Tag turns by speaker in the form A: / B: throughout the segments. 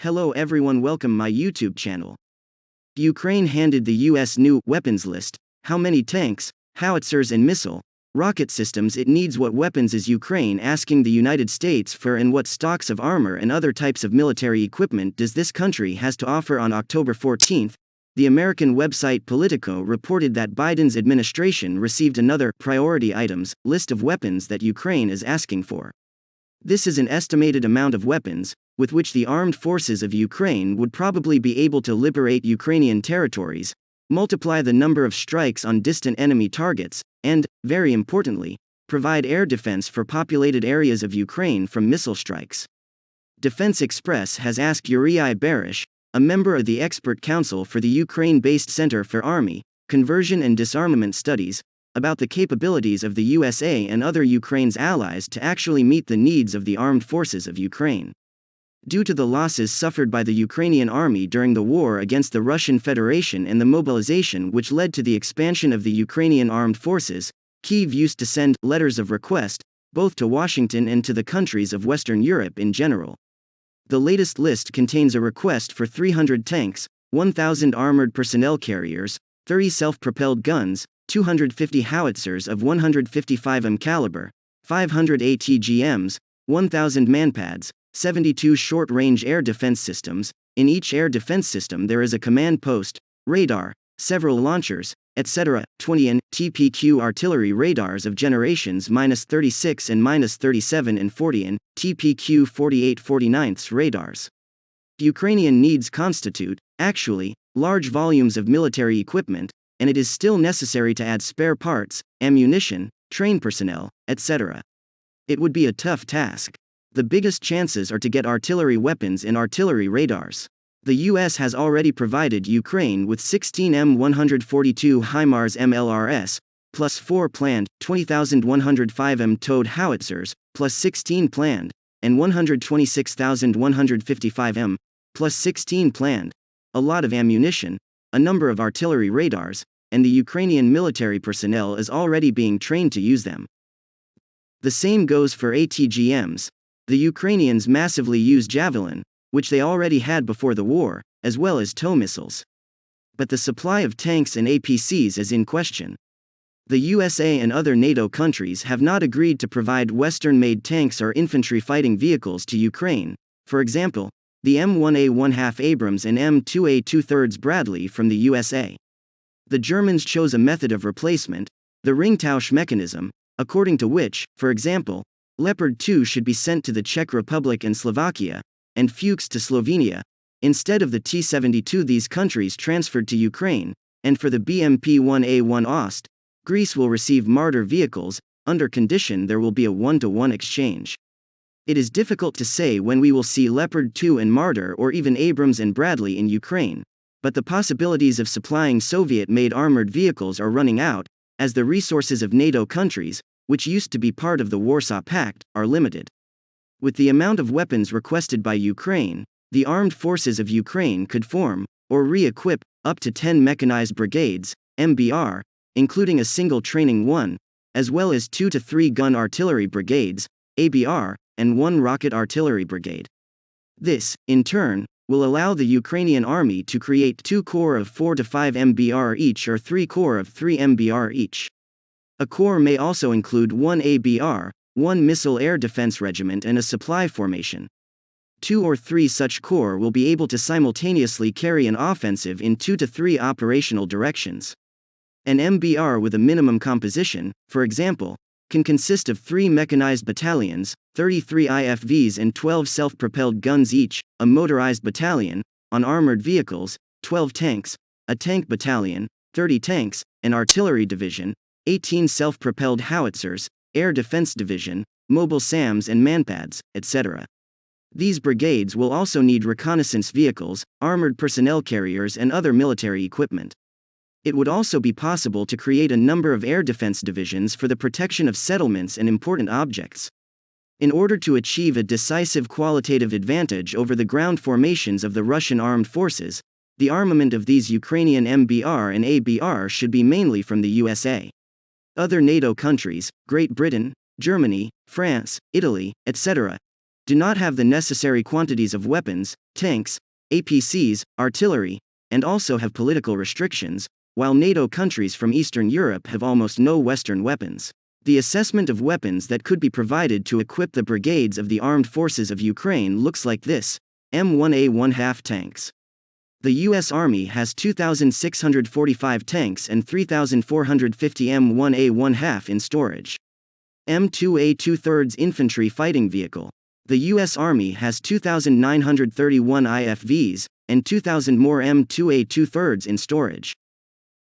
A: Hello everyone, welcome my YouTube channel. Ukraine handed the US new weapons list. How many tanks, howitzers and missile, rocket systems it needs? What weapons is Ukraine asking the United States for, and what stocks of armor and other types of military equipment does this country has to offer? On October 14, the American website Politico reported that Biden's administration received another priority items list of weapons that Ukraine is asking for. This is an estimated amount of weapons with which the armed forces of Ukraine would probably be able to liberate Ukrainian territories, multiply the number of strikes on distant enemy targets, and, very importantly, provide air defense for populated areas of Ukraine from missile strikes. Defense Express has asked Yuri Barish, a member of the Expert Council for the Ukraine-based Center for Army, Conversion and Disarmament Studies, about the capabilities of the USA and other Ukraine's allies to actually meet the needs of the armed forces of Ukraine. Due to the losses suffered by the Ukrainian army during the war against the Russian Federation and the mobilization which led to the expansion of the Ukrainian armed forces, Kyiv used to send letters of request, both to Washington and to the countries of Western Europe in general. The latest list contains a request for 300 tanks, 1,000 armored personnel carriers, 30 self-propelled guns, 250 howitzers of 155 mm caliber, 500 ATGMs, 1,000 manpads, 72 short-range air defense systems. In each air defense system there is a command post, radar, several launchers, etc. 20 N TPQ artillery radars of generations -36 and -37 and 40 N TPQ 48/49 radars. Ukrainian needs constitute, actually, large volumes of military equipment, and it is still necessary to add spare parts, ammunition, trained personnel, etc. It would be a tough task. The biggest chances are to get artillery weapons and artillery radars. The US has already provided Ukraine with 16 M142 HIMARS MLRS, plus 4 planned, 20,105 M towed howitzers, plus 16 planned, and 126,155 M, plus 16 planned, a lot of ammunition, a number of artillery radars, and the Ukrainian military personnel is already being trained to use them. The same goes for ATGMs. The Ukrainians massively use Javelin, which they already had before the war, as well as tow missiles. But the supply of tanks and APCs is in question. The USA and other NATO countries have not agreed to provide Western-made tanks or infantry fighting vehicles to Ukraine, for example, the M1A1/2 Abrams and M2A2/3 Bradley from the USA. The Germans chose a method of replacement, the Ringtausch mechanism, according to which, for example, Leopard 2 should be sent to the Czech Republic and Slovakia, and Fuchs to Slovenia, instead of the T-72 these countries transferred to Ukraine, and for the BMP-1A1 Ost, Greece will receive Marder vehicles, under condition there will be a 1-to-1 exchange. It is difficult to say when we will see Leopard 2 and Marder or even Abrams and Bradley in Ukraine, but the possibilities of supplying Soviet-made armored vehicles are running out, as the resources of NATO countries, which used to be part of the Warsaw Pact, are limited. With the amount of weapons requested by Ukraine, the armed forces of Ukraine could form, or re-equip, up to 10 mechanized brigades, MBR, including a single training one, as well as 2 to 3 gun artillery brigades, ABR, and 1 rocket artillery brigade. This, in turn, will allow the Ukrainian army to create 2 corps of 4 to 5 MBR each or 3 corps of 3 MBR each. A corps may also include 1 ABR, 1 missile air defense regiment and a supply formation. 2 or 3 such corps will be able to simultaneously carry an offensive in 2 to 3 operational directions. An MBR with a minimum composition, for example, can consist of 3 mechanized battalions, 33 IFVs and 12 self-propelled guns each, a motorized battalion, on armored vehicles, 12 tanks, a tank battalion, 30 tanks, an artillery division, 18 self-propelled howitzers, air defense division, mobile SAMs and manpads, etc. These brigades will also need reconnaissance vehicles, armored personnel carriers and other military equipment. It would also be possible to create a number of air defense divisions for the protection of settlements and important objects. In order to achieve a decisive qualitative advantage over the ground formations of the Russian armed forces, the armament of these Ukrainian MBR and ABR should be mainly from the USA. Other NATO countries, Great Britain, Germany, France, Italy, etc., do not have the necessary quantities of weapons, tanks, APCs, artillery, and also have political restrictions, while NATO countries from Eastern Europe have almost no Western weapons. The assessment of weapons that could be provided to equip the brigades of the armed forces of Ukraine looks like this: M1A1/2 tanks. The U.S. Army has 2,645 tanks and 3,450 M1A1/2 in storage. M2A2/3 infantry fighting vehicle. The U.S. Army has 2,931 IFVs, and 2,000 more M2A2/3 in storage.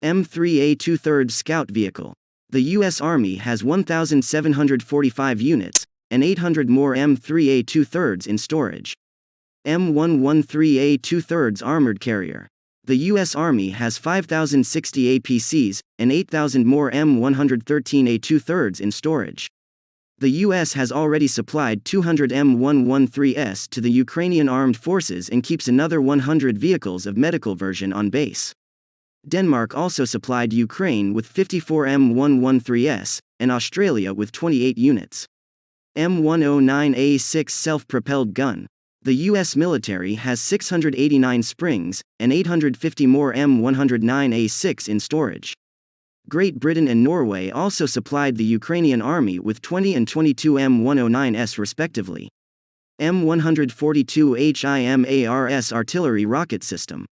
A: M3A2/3 scout vehicle. The U.S. Army has 1,745 units, and 800 more M3A2/3 in storage. M113A2/3 armored carrier. The U.S. Army has 5,060 APCs, and 8,000 more M113A2/3 in storage. The U.S. has already supplied 200 M113s to the Ukrainian Armed Forces and keeps another 100 vehicles of medical version on base. Denmark also supplied Ukraine with 54 M113s, and Australia with 28 units. M109A6 self-propelled gun. The U.S. military has 689 Springs, and 850 more M109A6 in storage. Great Britain and Norway also supplied the Ukrainian army with 20 and 22 M109s respectively. M142 HIMARS artillery rocket system.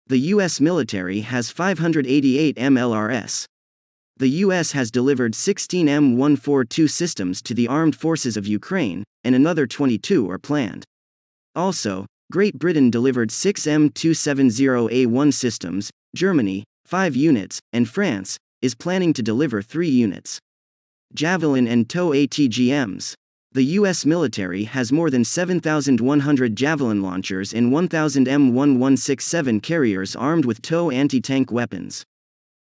A: The U.S. military has 588 MLRS. The U.S. has delivered 16 M142 systems to the armed forces of Ukraine, and another 22 are planned. Also, Great Britain delivered 6 M270A1 systems, Germany, 5 units, and France is planning to deliver 3 units. Javelin and TOW ATGMs. The U.S. military has more than 7,100 Javelin launchers and 1,000 M1167 carriers armed with TOW anti-tank weapons.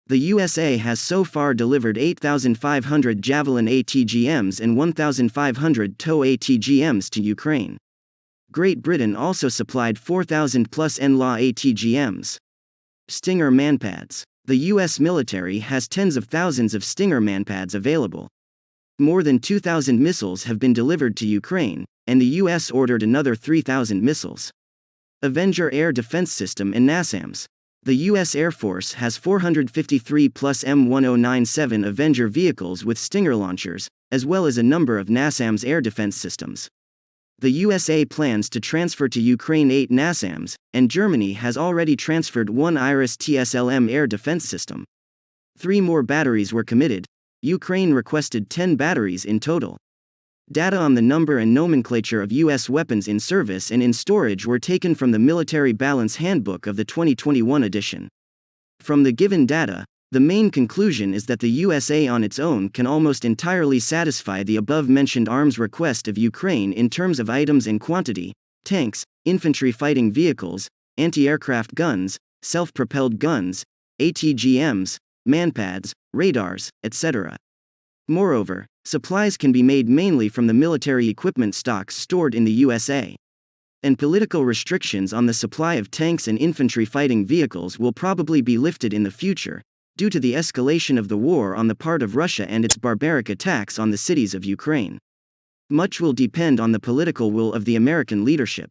A: The USA has so far delivered 8,500 Javelin ATGMs and 1,500 TOW ATGMs to Ukraine. Great Britain also supplied 4,000 plus NLA ATGMs. Stinger manpads. The U.S. military has tens of thousands of Stinger manpads available. More than 2,000 missiles have been delivered to Ukraine, and the U.S. ordered another 3,000 missiles. Avenger air defense system and NASAMS. The U.S. Air Force has 453 plus M1097 Avenger vehicles with Stinger launchers, as well as a number of NASAMS air defense systems. The USA plans to transfer to Ukraine 8 NASAMS, and Germany has already transferred 1 Iris TSLM air defense system. 3 more batteries were committed. Ukraine requested 10 batteries in total. Data on the number and nomenclature of U.S. weapons in service and in storage were taken from the Military Balance Handbook of the 2021 edition. From the given data, the main conclusion is that the USA on its own can almost entirely satisfy the above-mentioned arms request of Ukraine in terms of items and quantity: tanks, infantry fighting vehicles, anti-aircraft guns, self-propelled guns, ATGMs, manpads, radars, etc. Moreover, supplies can be made mainly from the military equipment stocks stored in the USA. And political restrictions on the supply of tanks and infantry fighting vehicles will probably be lifted in the future, due to the escalation of the war on the part of Russia and its barbaric attacks on the cities of Ukraine. Much will depend on the political will of the American leadership.